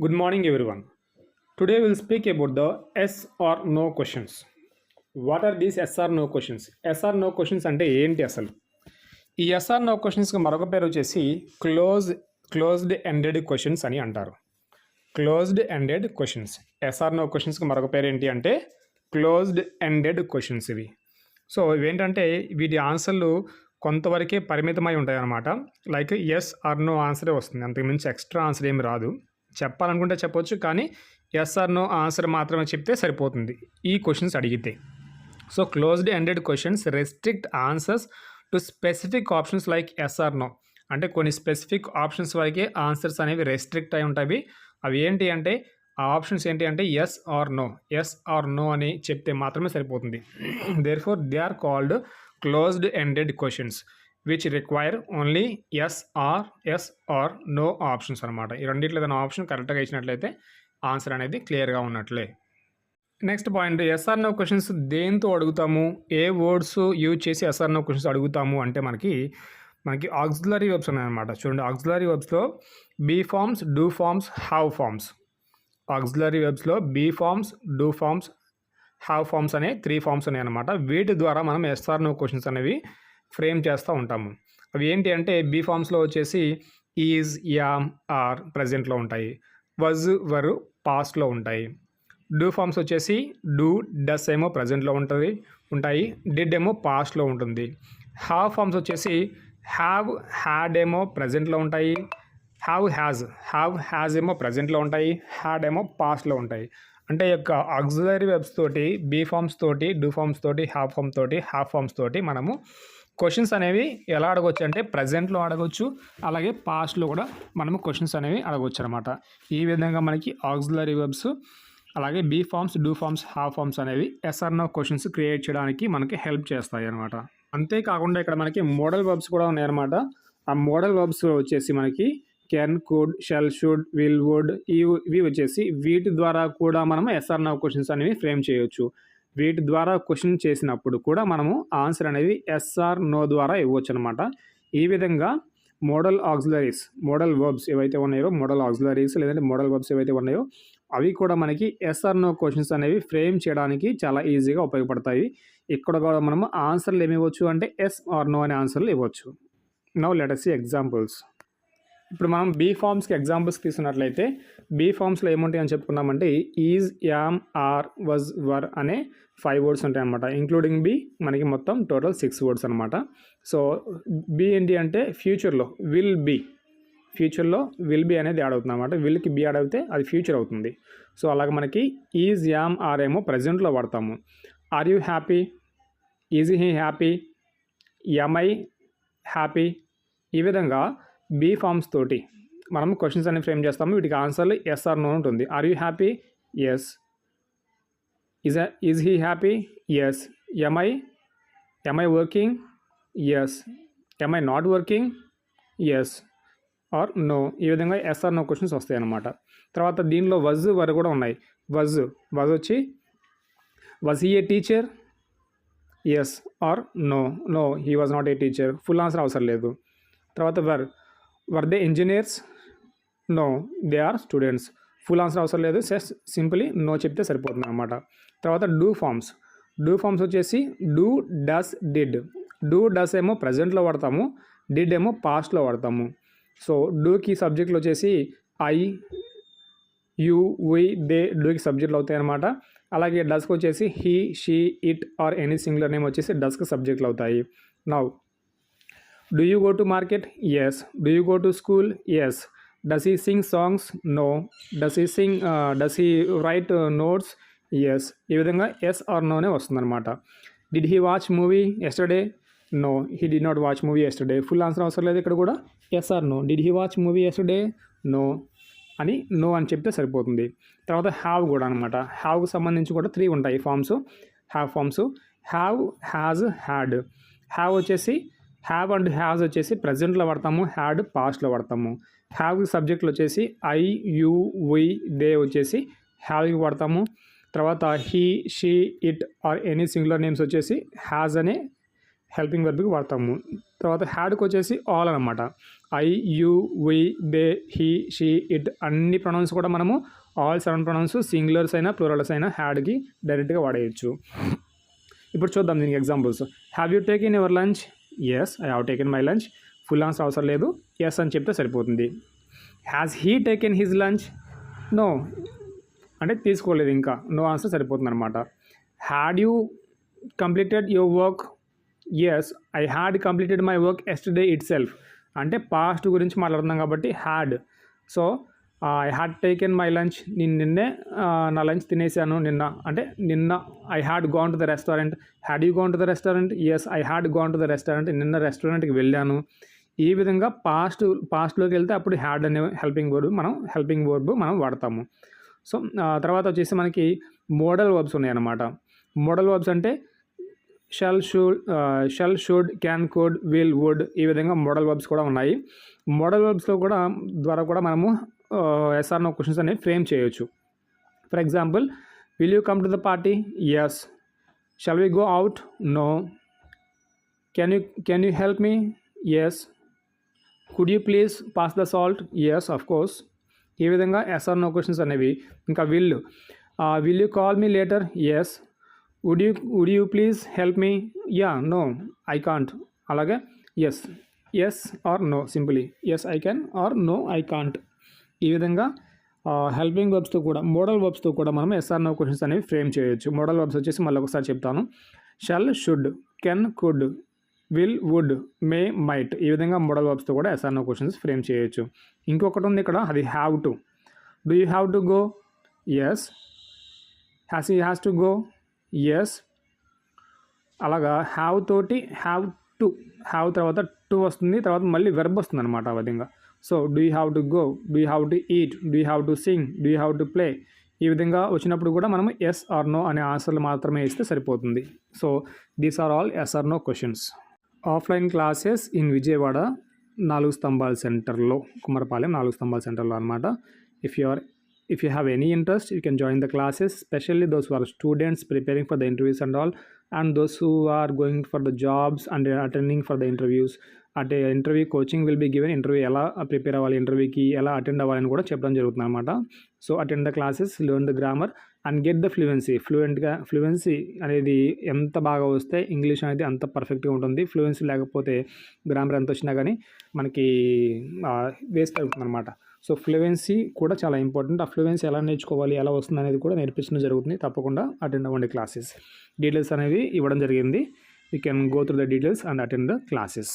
Good morning, everyone. Today we'll speak about the yes or no questions. What are these yes or no questions? Yes are no questions అంటే ఏంటి అసలు? ఈ yes are no క్వశ్చన్స్కి మరొక పేరు వచ్చేసి closed ended questions అని అంటారు. Closed ended questions. Yes are no క్వశ్చన్స్కి మరొక పేరు ఏంటి అంటే క్లోజ్డ్ ఎండెడ్ క్వశ్చన్స్ ఇవి. సో ఇవేంటంటే వీటి ఆన్సర్లు కొంతవరకే పరిమితమై ఉంటాయి అన్నమాట. లైక్ ఎస్ ఆర్ నో ఆన్సరే వస్తుంది, అంతకుమించి ఎక్స్ట్రా ఆన్సర్ ఏమి రాదు. చెప్పాలనుకుంటే చెప్పొచ్చు, కానీ ఎస్ ఆర్ నో ఆన్సర్ మాత్రమే చెప్తే సరిపోతుంది ఈ క్వశ్చన్స్ అడిగితే. So closed ended questions restrict answers to specific options like yes are no. అంటే కొన్ని స్పెసిఫిక్ ఆప్షన్స్ వరకే ఆన్సర్స్ అనేవి రెస్ట్రిక్ట్ అయి ఉంటాయి. అవి ఏంటి అంటే ఆ ఆప్షన్స్ ఏంటి అంటే ఎస్ ఆర్ నో అని చెప్తే మాత్రమే సరిపోతుంది. Therefore they are called closed ended questions which require only yes are no options అనమాట. ఈ రెండిట్లో ఏదైనా ఆప్షన్ కరెక్ట్గా ఇచ్చినట్లయితే ఆన్సర్ అనేది క్లియర్గా ఉన్నట్లే. Next point, yes are no questions దేంతో అడుగుతాము, ఏ వర్డ్స్ యూజ్ చేసి ఎస్ ఆర్ నో క్వశ్చన్స్ అడుగుతాము అంటే మనకి ఆక్సిలరీ వర్బ్స్ ఉన్నాయన్నమాట. చూడండి, ఆక్సిలరీ వర్బ్స్లో be forms, do forms, have forms. Auxiliary వర్బ్స్లో be forms, do forms, have forms అనే 3 ఫార్మ్స్ ఉన్నాయన్నమాట. వీటి ద్వారా మనం ఎస్ ఆర్ నో క్వశ్చన్స్ అనేవి ఫ్రేమ్ చేస్తూ ఉంటాము. అవి ఏంటి అంటే బీ ఫార్మ్స్లో వచ్చేసి ఈజ్, యామ్, ఆర్ ప్రజెంట్లో ఉంటాయి. వజ్, వర్ పాస్ట్లో ఉంటాయి. డూ ఫార్మ్స్ వచ్చేసి డూ, డస్ ఏమో ప్రజెంట్లో ఉంటాయి. డిడ్ ఏమో పాస్ట్లో ఉంటుంది. హ్యావ్ ఫార్మ్స్ వచ్చేసి హ్యావ్, హ్యాడ్ ఏమో ప్రజెంట్లో ఉంటాయి. హ్యావ్ హ్యాజ్ ఏమో ప్రజెంట్లో ఉంటాయి. హ్యాడ్ ఏమో పాస్ట్లో ఉంటాయి. అంటే యొక్క ఆక్సిలరీ వెబ్స్ తోటి, బీ ఫార్మ్స్ తోటి, డూ ఫార్మ్స్ తోటి, హ్యావ్ ఫార్మ్స్ తోటి మనము క్వశ్చన్స్ అనేవి ఎలా అడగవచ్చు అంటే ప్రజెంట్లో అడగవచ్చు, అలాగే పాస్ట్లో కూడా మనము క్వశ్చన్స్ అనేవి అడగవచ్చు అనమాట. ఈ విధంగా మనకి ఆక్సిలరీ వెబ్స్, అలాగే be forms, do forms, have forms అనేవి yes are no questions create చేయడానికి మనకి హెల్ప్ చేస్తాయి అనమాట. అంతేకాకుండా ఇక్కడ మనకి మోడల్ వెబ్స్ కూడా ఉన్నాయన్నమాట. ఆ మోడల్ వెబ్స్ వచ్చేసి మనకి can, could, shall, should, will, would ఇవి వచ్చేసి వీటి ద్వారా కూడా మనం ఎస్ ఆర్ నో క్వశ్చన్స్ అనేవి ఫ్రేమ్ చేయవచ్చు. వీటి ద్వారా క్వశ్చన్ చేసినప్పుడు కూడా మనము ఆన్సర్ అనేది ఎస్ ఆర్ నో ద్వారా ఇవ్వచ్చు అనమాట. ఈ విధంగా మోడల్ ఆక్సిలరీస్, మోడల్ వర్బ్స్ ఏవైతే ఉన్నాయో, మోడల్ ఆక్సిలరీస్ లేదంటే మోడల్ వర్బ్స్ ఏవైతే ఉన్నాయో అవి కూడా మనకి ఎస్ ఆర్ నో క్వశ్చన్స్ అనేవి ఫ్రేమ్ చేయడానికి చాలా ఈజీగా ఉపయోగపడతాయి. ఇక్కడ కూడా మనము ఆన్సర్లు ఏమి ఇవ్వచ్చు అంటే ఎస్ ఆర్ నో అనే ఆన్సర్లు ఇవ్వచ్చు. Now let us see examples. ఇప్పుడు మనం బీ ఫార్మ్స్కి ఎగ్జాంపుల్స్ తీసుకున్నట్లయితే బీ ఫార్మ్స్లో ఏముంటాయి అని చెప్పుకున్నామంటే ఈజ్, యామ్, ఆర్, వజ్, వర్ అనే 5 వర్డ్స్ ఉంటాయి అనమాట. ఇంక్లూడింగ్ బీ మనకి మొత్తం టోటల్ 6 వర్డ్స్ అనమాట. సో బీ ఏంటి అంటే ఫ్యూచర్లో విల్ బీ అనేది యాడ్ అవుతుంది అనమాట. విల్కి బీ యాడ్ అయితే అది ఫ్యూచర్ అవుతుంది. సో అలాగే మనకి ఈజ్, యామ్, ఆర్ ఏమో ప్రజెంట్లో వాడతాము. Are you happy, is he happy, am I happy. ఈ విధంగా బీ ఫార్మ్స్ తోటి మనం క్వశ్చన్స్ అనేవి ఫ్రేమ్ చేస్తాము. వీటికి ఆన్సర్లు ఎస్ ఆర్ నో ఉంటుంది. Are you happy, yes. Is he happy, yes. Am I working, yes. Am I not working, yes are no. ఈ విధంగా ఎస్ ఆర్ నో క్వశ్చన్స్ వస్తాయి అన్నమాట. తర్వాత దీనిలో వజ్, వర్ కూడా ఉన్నాయి. వజ్ వచ్చి was he a teacher, yes are no he was not a teacher. Full answer అవసరం లేదు. తర్వాత were they engineers, no they are students. Full answer అవసరం లేదు, సింపుల్లీ నో చెప్తే సరిపోతుంది అనమాట. తర్వాత డూ ఫార్మ్స్ వచ్చేసి do, does, did. Do, does ఏమో ప్రజెంట్లో వాడతాము. డిడ్ ఏమో పాస్ట్లో వాడతాము. సో డూకి సబ్జెక్టులు వచ్చేసి ఐ, యూ, వి, దే డూకి సబ్జెక్టులు అవుతాయి అనమాట. అలాగే డస్కి వచ్చేసి he, she, it are any singular name వచ్చేసి డస్కి సబ్జెక్టులు అవుతాయి. Now do you go to market, yes. Do you go to school, yes. Does he sing songs, no. Does he write notes, yes. ఈ విధంగా ఎస్ ఆర్ నోనే వస్తుందన్నమాట. Did he watch movie yesterday, no. He did not watch movie yesterday. Full answer అవసరం లేదు ఇక్కడ కూడా, yes are no. Did he watch movie yesterday, no అని no అని చెప్తే సరిపోతుంది. తర్వాత హ్యావ్ కూడా అనమాట. హ్యావ్కి సంబంధించి కూడా 3 ఉంటాయి forms, have forms. Have, has, had. Have వచ్చేసి హ్యావ్ అండ్ హ్యాజ్ వచ్చేసి ప్రజెంట్లో వాడతాము. హ్యాడ్ పాస్ట్లో వాడతాము. హ్యావ్కి సబ్జెక్టులు వచ్చేసి ఐ, యూ, వి, దే వచ్చేసి హ్యావ్కి వాడతాము. తర్వాత he, she, it are any singular names వచ్చేసి హ్యాజ్ అనే హెల్పింగ్ వర్బ్కి వాడతాము. తర్వాత హ్యాడ్కి వచ్చేసి ఆల్ అనమాట. I, you, we, they, he, she, it అన్ని ప్రొనౌన్స్ కూడా మనము ఆల్ 7 ప్రొనౌన్స్ సింగులర్స్ అయినా ప్లూరల్స్ అయినా హ్యాడ్కి డైరెక్ట్గా వాడేయచ్చు. ఇప్పుడు చూద్దాం దీనికి examples. Have you taken your lunch? Yes, I have taken my lunch. Full answer అవసరం లేదు, ఎస్ అని చెప్తే సరిపోతుంది. Has he taken his lunch? No అంటే తీసుకోలేదు, ఇంకా నో ఆన్సర్ సరిపోతుంది అనమాట. Had you completed your work? Yes, I had completed my work yesterday itself అంటే పాస్ట్ గురించి మాట్లాడుతున్నాం కాబట్టి had. So I had taken my lunch, నేను నిన్నే నా లంచ్ తినేసాను నిన్న అంటే నిన్న. I had gone to the restaurant. Had you gone to the restaurant? Yes, I had gone to the restaurant, నిన్న రెస్టారెంట్కి వెళ్ళాను. ఈ విధంగా పాస్ట్లోకి వెళ్తే అప్పుడు హ్యాడ్ అనే హెల్పింగ్ వర్బ్ మనం వాడతాము. సో తర్వాత వచ్చేసి మనకి మోడల్ వర్బ్స్ ఉన్నాయన్నమాట. మోడల్ వర్బ్స్ అంటే shall, should, can, could, will, would ఈ విధంగా మోడల్ వర్బ్స్ కూడా ఉన్నాయి. మోడల్ వర్బ్స్లో ద్వారా కూడా మనము ఎస్ఆర్ నో క్వశ్చన్స్ అనేవి ఫ్రేమ్ చేయొచ్చు. For example, will you come to the party? Yes. Shall we go out? No. Can you help me? Yes. Could you please pass the salt? Yes, of course. ఈ విధంగా yes or no questions అనేవి. ఇంకా will you call me later? Yes. Would you please help me? Yeah, no, I can't. అలాగే yes are no, simply yes I can or no I can't. ఈ విధంగా helping వర్బ్స్తో కూడా model వర్బ్స్తో కూడా మనం ఎస్ఆర్ నో క్వశ్చన్స్ అనేవి frame చేయొచ్చు. మోడల్ వర్బ్స్ వచ్చేసి మళ్ళీ ఒకసారి చెప్తాను. Shall, should, can, could, will, would, may, might ఈ విధంగా మోడల్ వర్బ్స్తో కూడా ఎస్ఆర్ నో క్వశ్చన్స్ ఫ్రేమ్ చేయొచ్చు. ఇంకొకటి ఉంది ఇక్కడ, అది have to. Do you have to go? Yes. Has he has to go? Yes. అలాగా హ్యావ్ తోటి హ్యావ్ టు, హ్యావ్ తర్వాత టు వస్తుంది, తర్వాత మళ్ళీ వెర్బ్ వస్తుంది అనమాట ఆ విధంగా. So do you have to go, do you have to eat, do you have to sing, do you have to play ఈ విధంగా వచ్చినప్పుడు కూడా మనం ఎస్ ఆర్ నో అనే ఆన్సర్లు మాత్రమే ఇస్తే సరిపోతుంది. So these are all yes are no questions. Offline classes in Vijayawada 4 స్తంభాల సెంటర్లో, కుమ్మరపాలెం 4 స్తంభాల సెంటర్లో అనమాట. If you have any interest, you can join the classes, especially those who are students preparing for the interviews and all, and those who are going for the jobs and attending for the interviews. అంటే interview coaching will be given. Interview ఎలా prepare అవ్వాలి, ఇంటర్వ్యూకి ఎలా attend అవ్వాలని కూడా చెప్పడం జరుగుతుంది అనమాట. So attend the classes, learn the grammar and get the fluency అనేది ఎంత బాగా వస్తే ఇంగ్లీష్ అనేది అంత పర్ఫెక్ట్గా ఉంటుంది. ఫ్లూయెన్సీ లేకపోతే గ్రామర్ ఎంత వచ్చినా కానీ మనకి వేస్ట్ అవుతుంది అనమాట. సో ఫ్లూయెన్సీ కూడా చాలా ఇంపార్టెంట్. ఆ ఫ్లూయెన్సీ ఎలా నేర్చుకోవాలి, ఎలా వస్తుంది అనేది కూడా నేర్పించడం జరుగుతుంది. తప్పకుండా అటెండ్ అవ్వండి క్లాసెస్. డీటెయిల్స్ అనేవి ఇవ్వడం జరిగింది. You can go through the details and attend the classes.